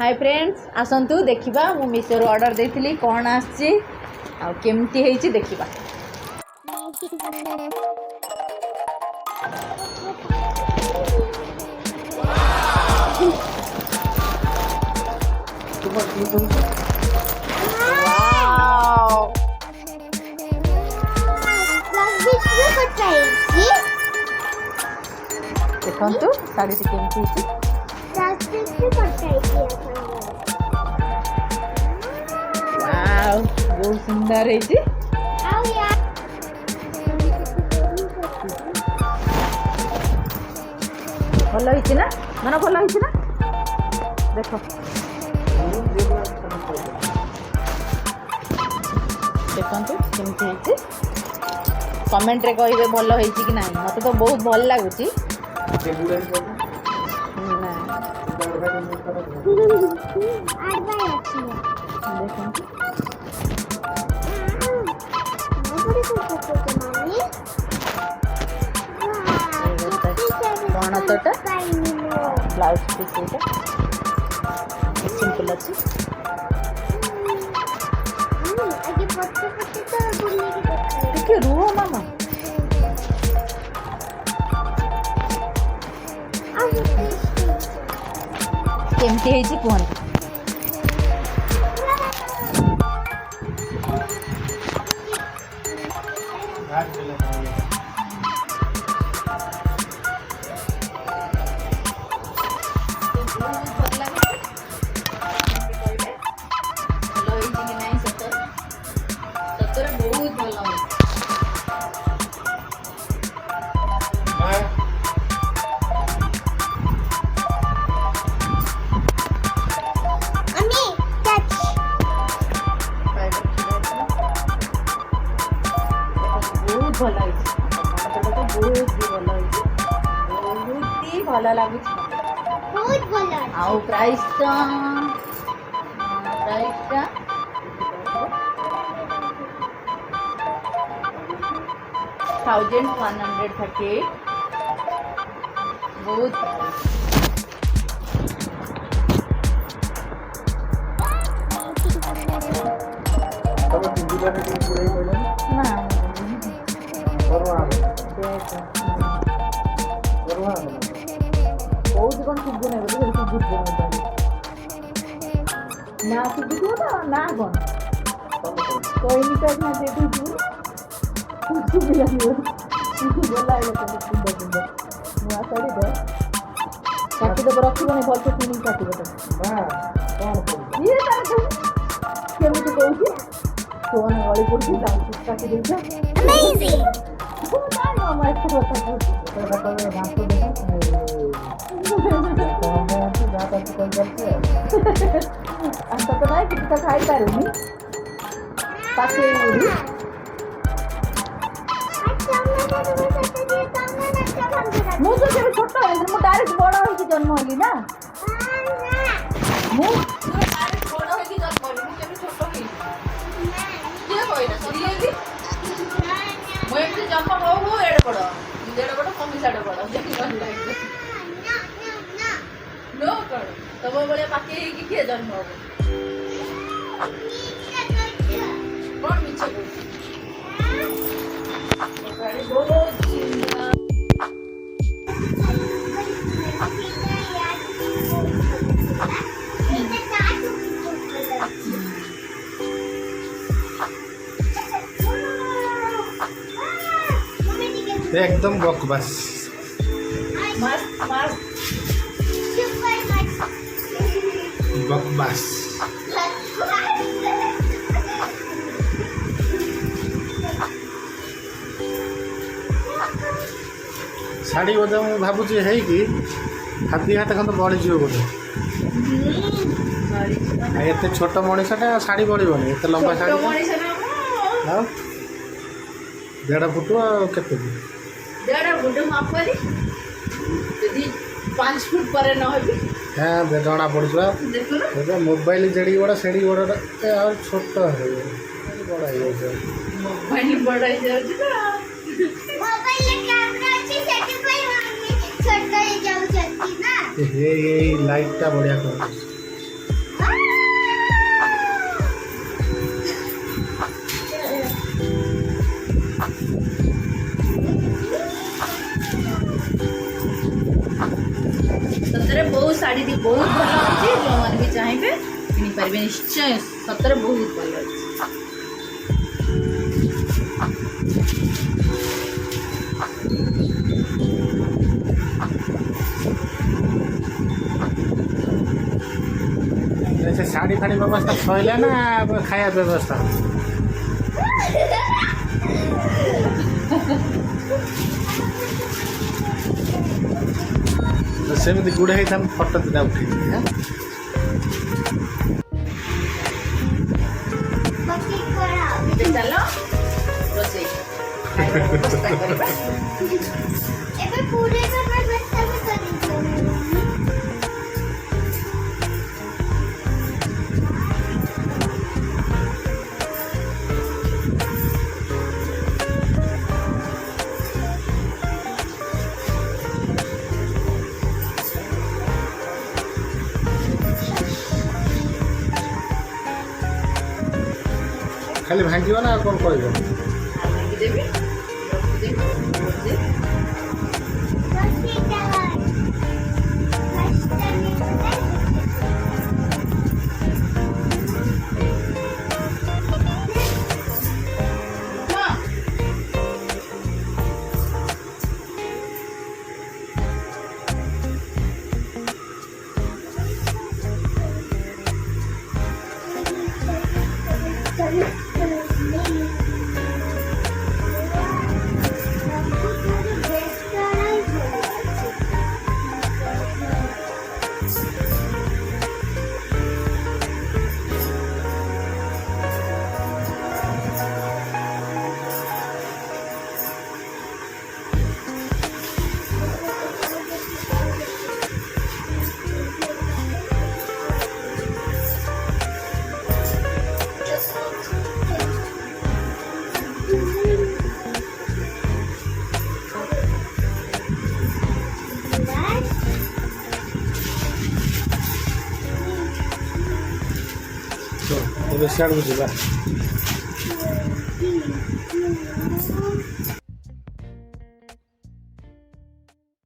Hi friends आसतु देखा मु Meesho order देती कौन आमती देखा देखु शाढ़ी केमती बहुत सुंदर है भल है ना मन भल है ना देख देखु केमती कमेंट रे कहिबे भल है कि ना मत तो बहुत भल लगुच ब्लाउज पीस सिंपल अच्छी रुह मामा केमती है कहते भल लगुच प्राइस 1138 बहुत बहुत कौन शुभु नहीं बोले ना शुभु ना कौन कोई नहीं तो शुभा बोला सुंदर सुंदर नुआ शाढ़ी तो काटिदेव रखनी भल से किणी काटो केमी कौन फोन गली पड़ी काटी अंत तो ना कि खाई पारूनी पाखे मुझे छोट मुझे डायरेक्ट बड़ हो जन्म हली ना जन्म हो एड़ बड़ देड़ बड़ कमी साढ़े बड़ नो कौन तब भाया पाखे किए जन्म हम कौन मिछ एकदम बकवास बकवास शाढ़ी बोधे मुझे भावुँ है कि हाथी हाथ खंड बढ़ी बोधे एत छोट मनीषटा शाढ़ी बढ़ोनी एत लंबा शाढ़ी देढ़ फुट के 1.5 फुट मापरी 5 फुट पर न हो हाँ जना पड़ा मोबाइल जड़ी बड़ा सेड़ी बड़ा छोट बड़ा मोबाइल बड़ा ये लाइट टा बढ़िया कर शाढ़ी टी बहुत भल अच्छी जो मैंने भी चाहिए किनी पारे निश्चय सतर बहुत भल अच्छी। जैसे साड़ी फाड़ी व्यवस्था सैला ना खाया व्यवस्था सेमती गुड़े ही फटो दुटा उठे चलो रोसे खाली भांगी ना कौन कह देवी ଏବେ ସିଆଡ଼କୁ ଯିବା।